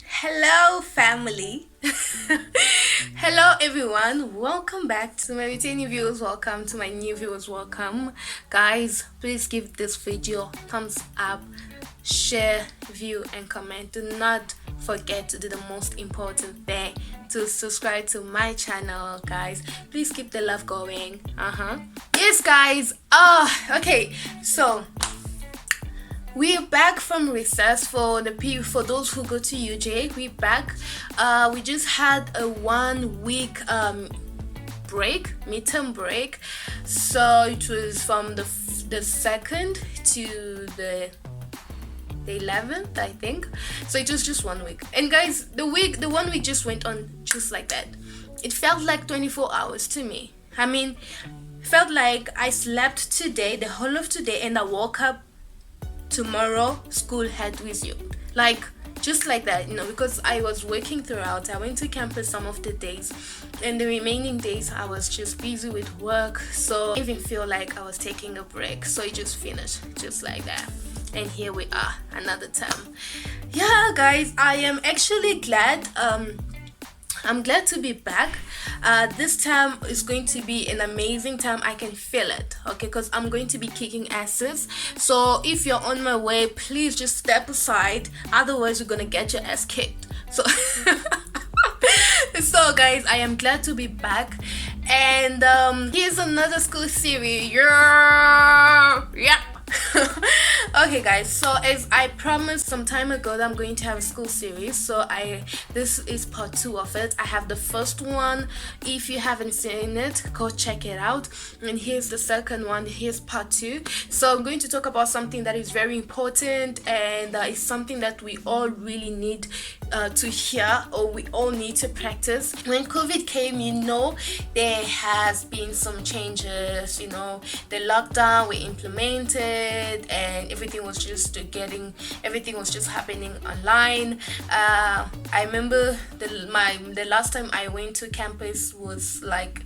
Hello, family. Hello, everyone. Welcome back to my returning viewers. Welcome to my new viewers. Welcome, guys. Please give this video thumbs up, share, view, and comment. Do not forget to do the most important thing, to subscribe to my channel, guys. Please keep the love going. Yes, guys. Okay. So we're back from recess for those who go to UJ. We're back. We just had a 1 week break, midterm break. So it was from the 2nd to the 11th, I think. So it was just 1 week. And guys, the 1 week just went on just like that. It felt like 24 hours to me. I mean, felt like I slept today, the whole of today, and I woke up tomorrow, school had resumed. Like, just like that, because I was working throughout. I went to campus some of the days, and the remaining days I was just busy with work, so I didn't even feel like I was taking a break. So it just finished just like that, and here we are, another term. Yeah, guys, I am actually glad. I'm glad to be back. This time is going to be an amazing time. I can feel it, okay, because I'm going to be kicking asses. So if you're on my way, please just step aside, otherwise you're gonna get your ass kicked. So so guys, I am glad to be back, and here's another school series. Yeah. Okay, guys, so as I promised some time ago that I'm going to have a school series, so this is part 2 of it. I have the first one. If you haven't seen it, go check it out. And here's the second one. Here's part 2. So I'm going to talk about something that is very important, and it's something that we all really need to hear, or we all need to practice. When COVID came, there has been some changes. The lockdown we implemented, and everything was just happening online. I remember the last time I went to campus was like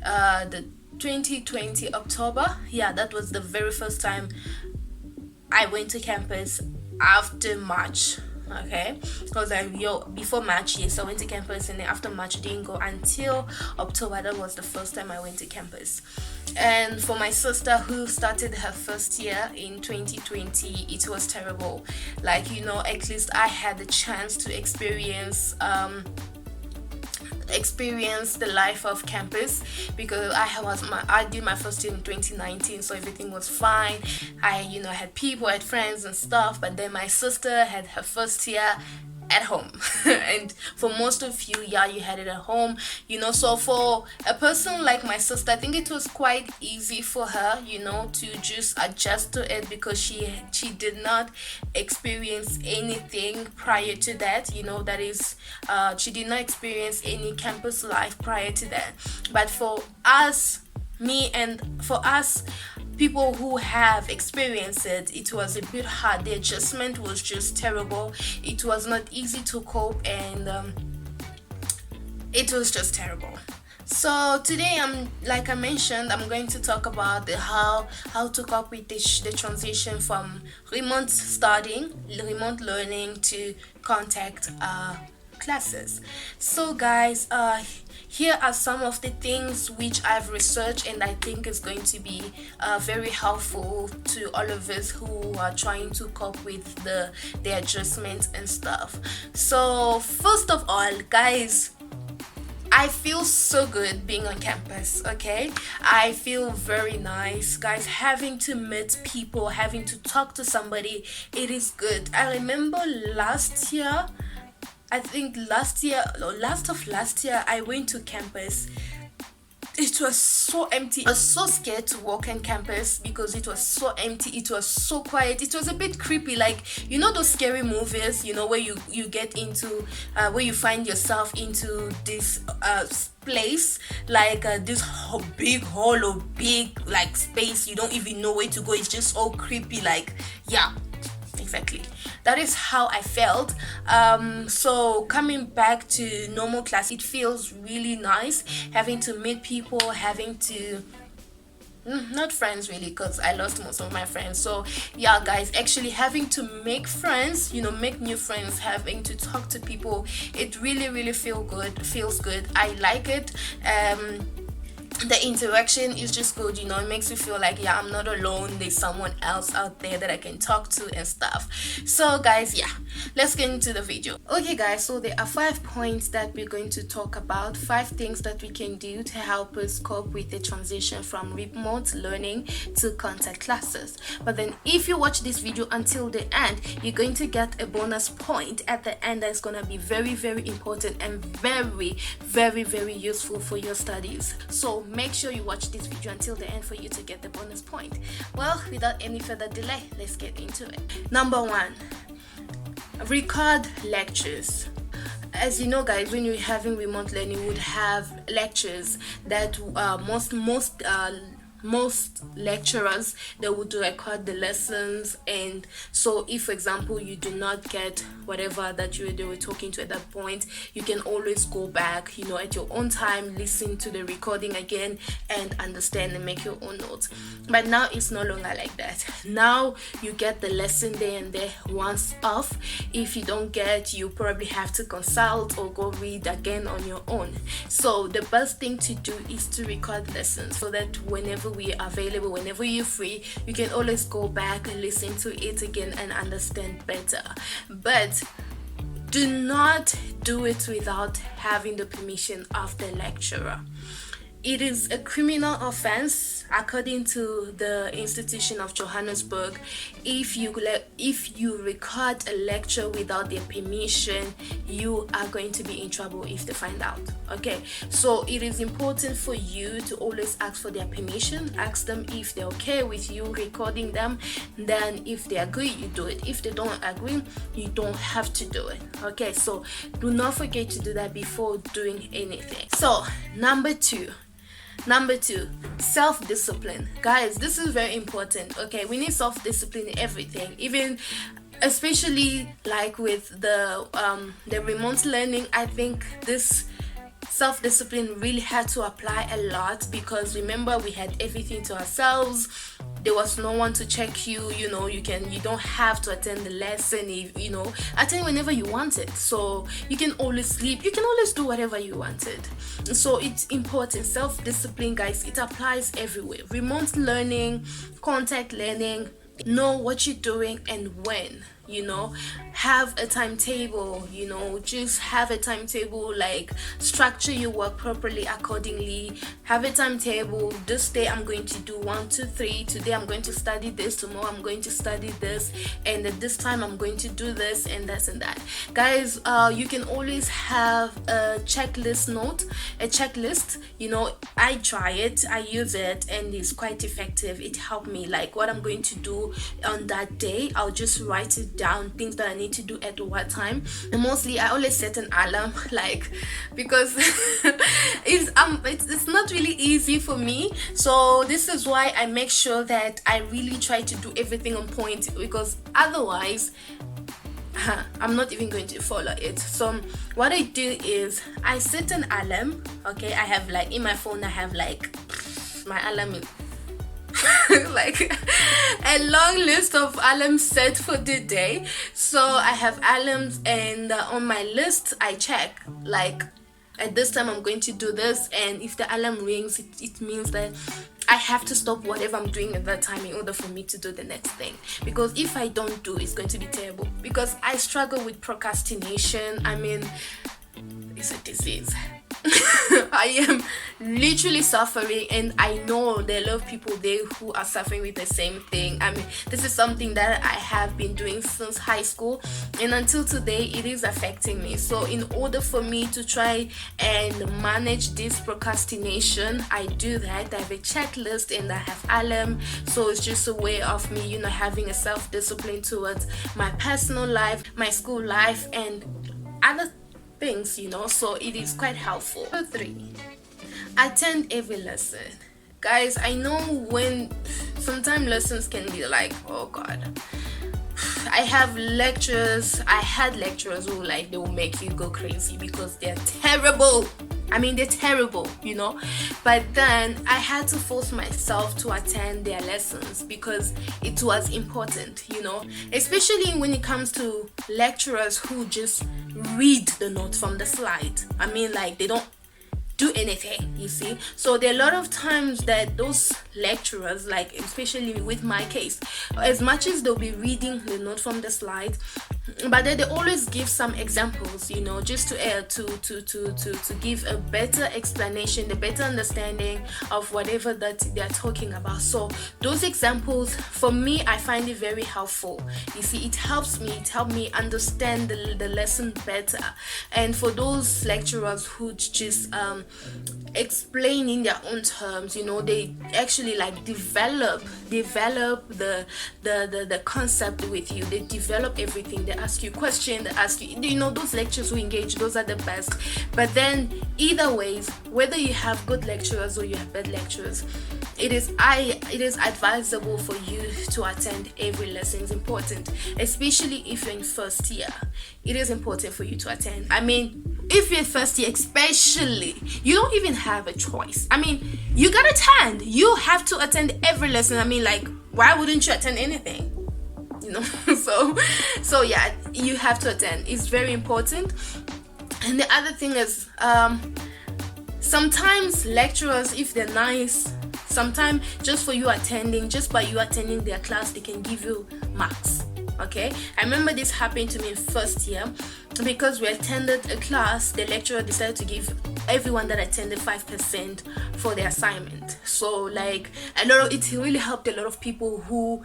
the 2020 October. Yeah, that was the very first time I went to campus after March. Okay, because before March, yes, I went to campus, and then after March I didn't go until October. That was the first time I went to campus. And for my sister who started her first year in 2020, it was terrible. Like, at least I had the chance to experience the life of campus, because I did my first year in 2019, so everything was fine. I had people, I had friends and stuff. But then my sister had her first year at home and for most of you, you had it at home. So for a person like my sister, I think it was quite easy for her, to just adjust to it, because she did not experience anything prior to that. That is, she did not experience any campus life prior to that. But for us, people who have experienced it, it was a bit hard. The adjustment was just terrible. It was not easy to cope, and it was just terrible. So today, like I mentioned, I'm going to talk about how to cope with the transition from remote learning to contact classes. So guys, here are some of the things which I've researched, and I think is going to be very helpful to all of us who are trying to cope with the adjustments and stuff. So first of all, guys, I feel so good being on campus, okay? I feel very nice, guys. Having to meet people, having to talk to somebody, it is good. I remember last year, last of last year, I went to campus. It was so empty. I was so scared to walk on campus because it was so empty. It was so quiet. It was a bit creepy, like those scary movies, where you get into where you find yourself into this place, like this big hall or big like space. You don't even know where to go. It's just all creepy, like, yeah, exactly. that is how I felt. So coming back to normal class, it feels really nice having to meet people, having to not friends really, because I lost most of my friends. So yeah guys, actually having to make friends, make new friends, having to talk to people, it really feels good. I like it. The interaction is just good, it makes you feel like, yeah, I'm not alone, there's someone else out there that I can talk to and stuff. So guys, yeah, let's get into the video. Okay guys, so there are 5 points that we're going to talk about, 5 things that we can do to help us cope with the transition from remote learning to contact classes. But then if you watch this video until the end, you're going to get a bonus point at the end that's going to be very important and very useful for your studies. So make sure you watch this video until the end for you to get the bonus point. Well, without any further delay, let's get into it. Number 1, record lectures. As you know guys, when you're having remote learning, you would have lectures that most lecturers, they would record the lessons. And so if for example you do not get whatever that they were talking to at that point, you can always go back, at your own time, listen to the recording again and understand and make your own notes. But now it's no longer like that. Now you get the lesson there and there once off. If you don't get, you probably have to consult or go read again on your own. So the best thing to do is to record lessons, so that whenever we are available, whenever you're free, you can always go back and listen to it again and understand better. But do not do it without having the permission of the lecturer. It is a criminal offense according to the Institution of Johannesburg if you record a lecture without their permission. You are going to be in trouble if they find out. Okay, so it is important for you to always ask for their permission. Ask them if they're okay with you recording them. Then if they agree, you do it. If they don't agree, you don't have to do it. Okay, so do not forget to do that before doing anything. So number two, self-discipline. Guys, this is very important. Okay, we need self-discipline in everything, even especially like with the remote learning. I think this self-discipline really had to apply a lot, because remember, we had everything to ourselves. There was no one to check you. You don't have to attend the lesson. If attend whenever you want it. So you can always sleep, you can always do whatever you wanted. So it's important. Self-discipline, guys, it applies everywhere. Remote learning, contact learning. Know what you're doing and when. Have a timetable. Just have a timetable, like structure your work properly accordingly. Have a timetable. This day I'm going to do 1, 2, 3. Today I'm going to study this. Tomorrow I'm going to study this, and at this time I'm going to do this and that and that. Guys, you can always have a checklist. I try it, I use it, and it's quite effective. It helped me, like what I'm going to do on that day. I'll just write it down, things that I need to do at what time. And mostly I always set an alarm, because it's not really easy for me. So this is why I make sure that I really try to do everything on point, because otherwise I'm not even going to follow it. So what I do is I set an alarm. Okay, I have in my phone, I have my alarm is like a long list of alarms set for the day. So I have alarms, and on my list I check at this time I'm going to do this, and if the alarm rings, it means that I have to stop whatever I'm doing at that time in order for me to do the next thing. Because if I don't do, it's going to be terrible, because I struggle with procrastination. I mean, it's a disease. I am literally suffering, and I know there are a lot of people there who are suffering with the same thing. I mean, this is something that I have been doing since high school, and until today it is affecting me. So in order for me to try and manage this procrastination, I do that. I have a checklist and I have alarm. So it's just a way of me, having a self-discipline towards my personal life, my school life, and other things, so it is quite helpful. Number 3, attend every lesson. Guys, I know when sometimes lessons can be like, oh god, I had lecturers who, like, they will make you go crazy because they're terrible. I mean, they're terrible, you know. But then I had to force myself to attend their lessons because it was important, you know, especially when it comes to lecturers who just read the notes from the slide. I mean, like, they don't do anything, you see. So there are a lot of times that those lecturers, like especially with my case, as much as they'll be reading the note from the slide, but then they always give some examples, you know, just to give a better explanation, the better understanding of whatever that they're talking about. So those examples, for me, I find it very helpful. You see, it helped me understand the lesson better. And for those lecturers who just explain in their own terms, you know, they actually like develop the concept with you. They develop everything. They ask you questions, they ask you, you know, those lecturers who engage, those are the best. But then either ways, whether you have good lecturers or you have bad lecturers, it is advisable for you to attend every lesson. It's important, especially if you're in first year. It is important for you to attend. I mean, if you're first year especially, you don't even have a choice. I mean, you gotta attend. You have to attend every lesson. I mean, like, why wouldn't you attend anything? You know. so yeah, you have to attend. It's very important. And the other thing is, sometimes lecturers, if they're nice, sometimes just by you attending their class, they can give you marks. Okay, I remember this happened to me in first year because we attended a class. The lecturer decided to give everyone that attended 5% for their assignment. So like it really helped a lot of people who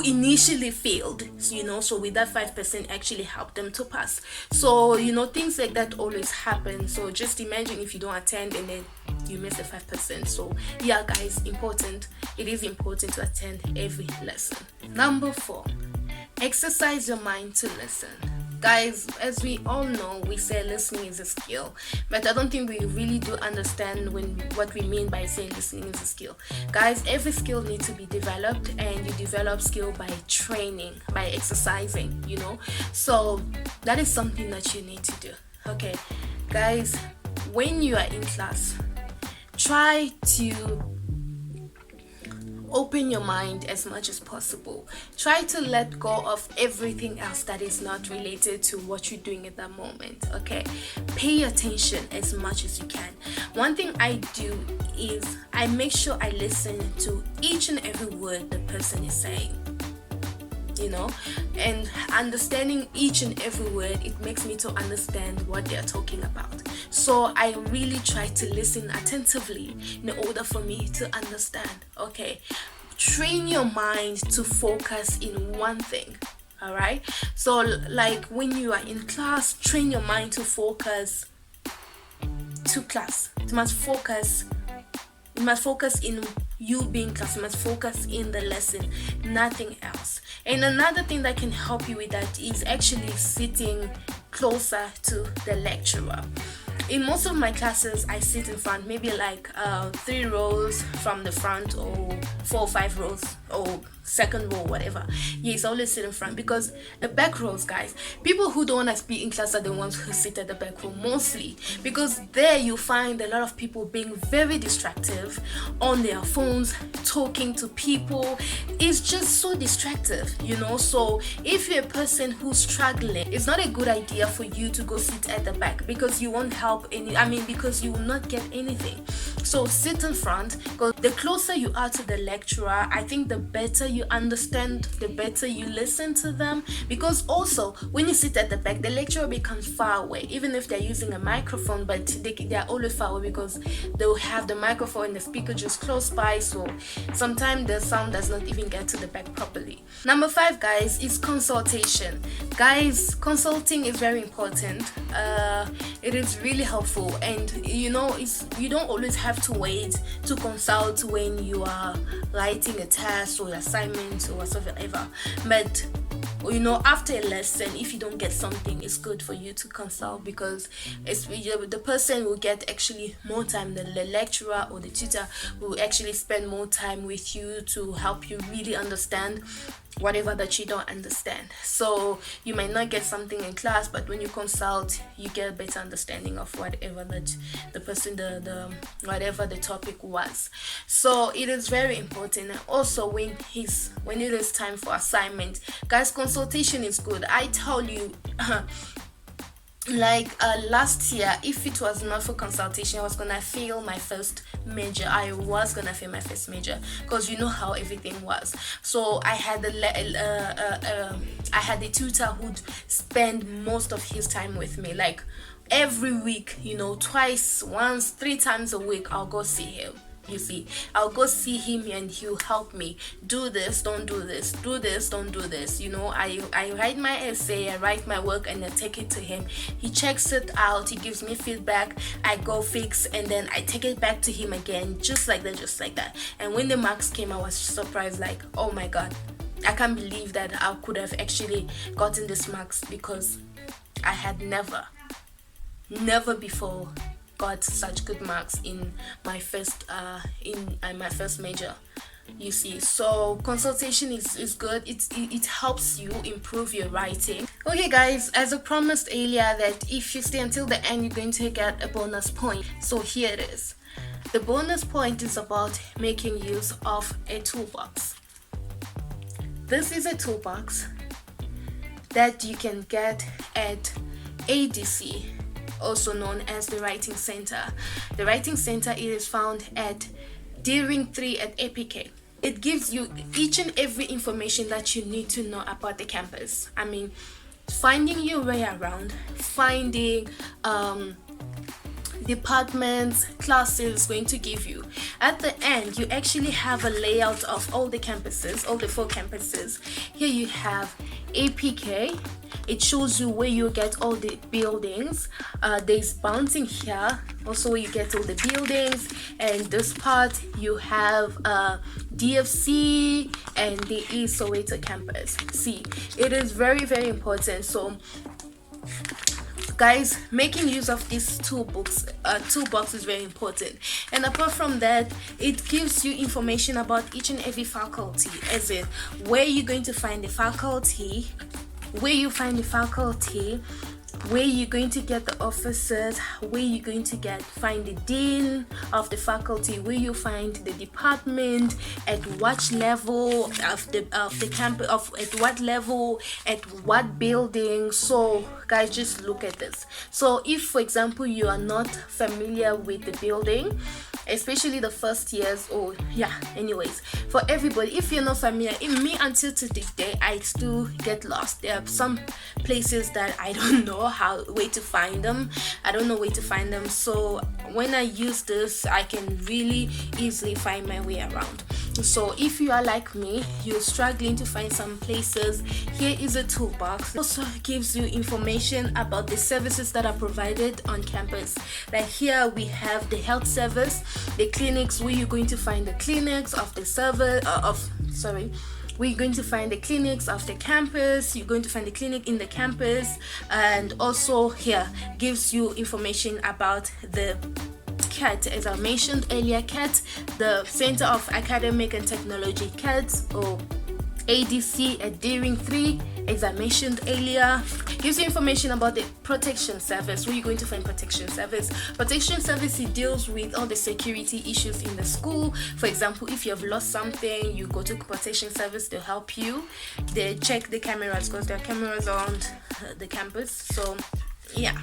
initially failed, you know. So with that 5% actually helped them to pass. So, you know, things like that always happen. So just imagine if you don't attend and then you miss the 5%. So yeah, guys, it is important to attend every lesson. Number 4, exercise your mind to listen. Guys, as we all know, we say listening is a skill, but I don't think we really do understand what we mean by saying listening is a skill. Guys, every skill needs to be developed, and you develop skill by training, by exercising, you know. So that is something that you need to do. Okay, guys, when you are in class, try to open your mind as much as possible. Try to let go of everything else that is not related to what you're doing at that moment. Okay, pay attention as much as you can. One thing I do is I make sure I listen to each and every word the person is saying, you know, and understanding each and every word, it makes me to understand what they're talking about. So I really try to listen attentively in order for me to understand. Okay, train your mind to focus in one thing. All right, so like when you are in class, train your mind to focus to class. It must focus in you being class. You must focus in the lesson, nothing else. And another thing that can help you with that is actually sitting closer to the lecturer. In most of my classes, I sit in front, maybe like 3 rows from the front, or 4 or 5 rows, or second row, whatever. Yes, I always sit in front, because the back rows, guys, people who don't want to be in class are the ones who sit at the back row mostly, because there you find a lot of people being very distractive on their phones, talking to people. It's just so distractive, you know. So if you're a person who's struggling, it's not a good idea for you to go sit at the back, because you won't help because you will not get anything. So sit in front, because the closer you are to the lecturer, I think the better you understand, the better you listen to them. Because also when you sit at the back, the lecturer becomes far away, even if they're using a microphone, but they're always far away because they'll have the microphone and the speaker just close by, so sometimes the sound does not even get to the back properly. Number 5, guys, is consultation. Guys, consulting is very important. It is really helpful, and you know, you don't always have to wait to consult when you are writing a test or assignment or whatsoever. But you know, after a lesson, if you don't get something, it's good for you to consult, because the person will get actually more time. The lecturer or the tutor will actually spend more time with you to help you really understand whatever that you don't understand. So you might not get something in class, but when you consult, you get a better understanding of whatever that the person, the whatever the topic was. So it is very important. And also when it is time for assignment, guys, consultation is good. I tell you, like last year, if it was not for consultation, I was gonna fail my first major. Because you know how everything was. So I had a tutor who'd spend most of his time with me, like every week, twice, once, 3 times a week. I'll go see him. You see, I'll go see him and he'll help me do this, don't do this, do this, don't do this. I write my essay, I write my work, and I take it to him. He checks it out, he gives me feedback, I go fix, and then I take it back to him again, just like that. And when the marks came, I was surprised, like, oh my god, I can't believe that I could have actually gotten these marks, because I had never before got such good marks in my first major. You see, so consultation is good. It helps you improve your writing. Okay guys, as I promised earlier, that if you stay until the end, you're going to get a bonus point. So here it is. The bonus point is about making use of a toolbox. This is a toolbox that you can get at ADC, also known as the Writing Center. The Writing Center, it is found at D-Ring 3 at APK. It gives you each and every information that you need to know about the campus. I mean, finding your way around, finding departments, classes going to give you. At the end, you actually have a layout of all the campuses, all the 4 campuses. Here you have APK. It shows you where you get all the buildings. There's bouncing here, also where you get all the buildings. And this part, you have DFC and the East Soweto campus. See, it is very, very important. So guys, making use of this toolbox is very important. And apart from that, it gives you information about each and every faculty, as in where you're going to find the faculty, where you're going to get the officers, where you're going to find the dean of the faculty, where you find the department, at what level of the campus, at what level, at what building. So guys, just look at this. So if, for example, you are not familiar with the building, especially the first years, anyways, for everybody, if you're not familiar, in me until to this day, I still get lost. There are some places that I don't know where to find them. So when I use this, I can really easily find my way around. So if you are like me, you're struggling to find some places, here is a toolbox. It also gives you information about the services that are provided on campus. Like here we have the health service, the clinics, where you're going to find the clinics of the we're going to find the clinics of the campus. You're going to find the clinic in the campus. And also here gives you information about the CAT, as I mentioned earlier, CAT, the Center of Academic and Technology, CAT, or ADC at D-Ring 3, as I mentioned earlier. Gives you information about the protection service, where you're going to find protection service. Protection service, it deals with all the security issues in the school. For example, if you have lost something, you go to protection service to help you. They check the cameras, because there are cameras around the campus. So yeah,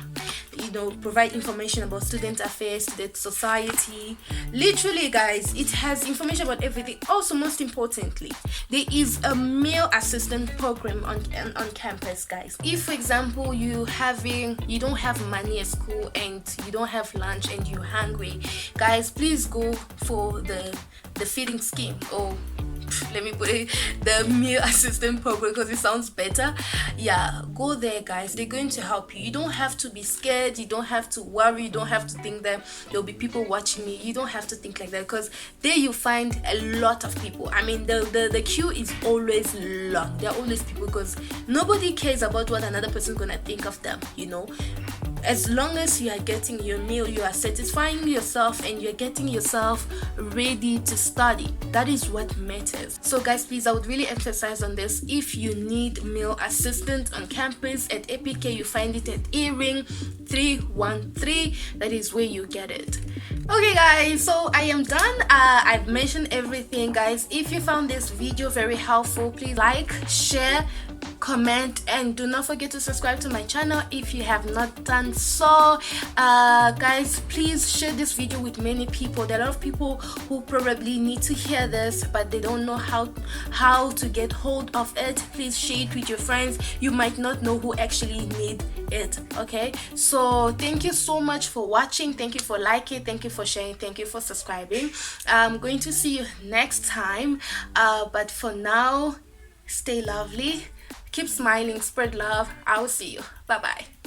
provide information about student affairs, student society. Literally guys, it has information about everything. Also, most importantly, there is a meal assistant program on campus, guys. If, for example, you don't have money at school and you don't have lunch and you're hungry, guys, please go for the feeding scheme, or let me put it, the meal assistant program, because it sounds better. Yeah, go there guys, they're going to help you. You don't have to be scared, you don't have to worry, you don't have to think that there'll be people watching me. You don't have to think like that, because there you find a lot of people. I mean, the queue is always long. There are always people, because nobody cares about what another person's gonna think of them. As long as you are getting your meal, you are satisfying yourself and you're getting yourself ready to study. That is what matters. So guys, please, I would really emphasize on this. If you need meal assistance on campus at APK, you find it at earring 313. That is where you get it. Okay guys, so I am done. I've mentioned everything, guys. If you found this video very helpful, please like, share, comment, and do not forget to subscribe to my channel if you have not done so. Guys, please share this video with many people. There are a lot of people who probably need to hear this, but they don't know how to get hold of it. Please share it with your friends. You might not know who actually need it. Okay, so thank you so much for watching. Thank you for liking, thank you for sharing, thank you for subscribing. I'm going to see you next time, but for now, stay lovely, keep smiling, spread love. I will see you. Bye bye.